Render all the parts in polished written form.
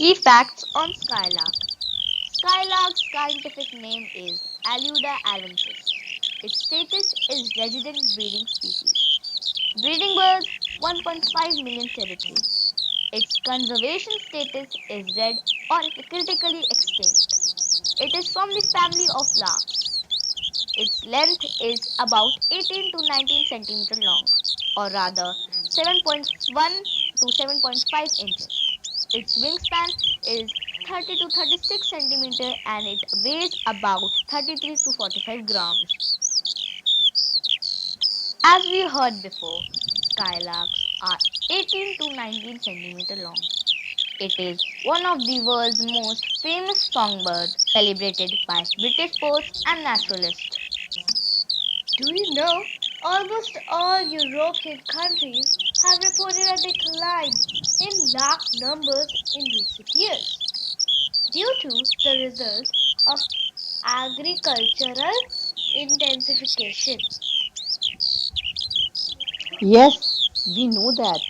Key facts on Skylark. Skylark's scientific name is Aluda alvensis. Its status is resident breeding species. Breeding birds 1.5 million territory. Its conservation status is red or critically extinct. It is from the family of larks. Its length is about 18 to 19 centimeter long, or rather 7.1 to 7.5 inches. Its wingspan is 30 to 36 centimeter and it weighs about 33 to 45 grams. As we heard before, skylarks are 18 to 19 centimeter long. It is one of the world's most famous songbirds, celebrated by British poets and naturalists. Do you know? Almost all European countries have reported a decline in lark numbers in recent years due to the result of agricultural intensification. Yes, we know that.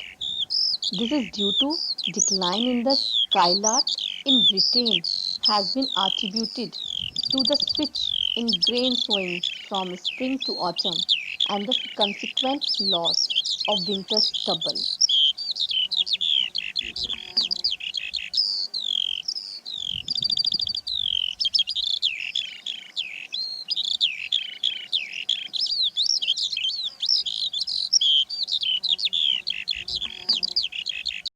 This is due to decline in the skylark in Britain has been attributed to the switch in grain sowing from spring to autumn and the consequent loss of winter stubble.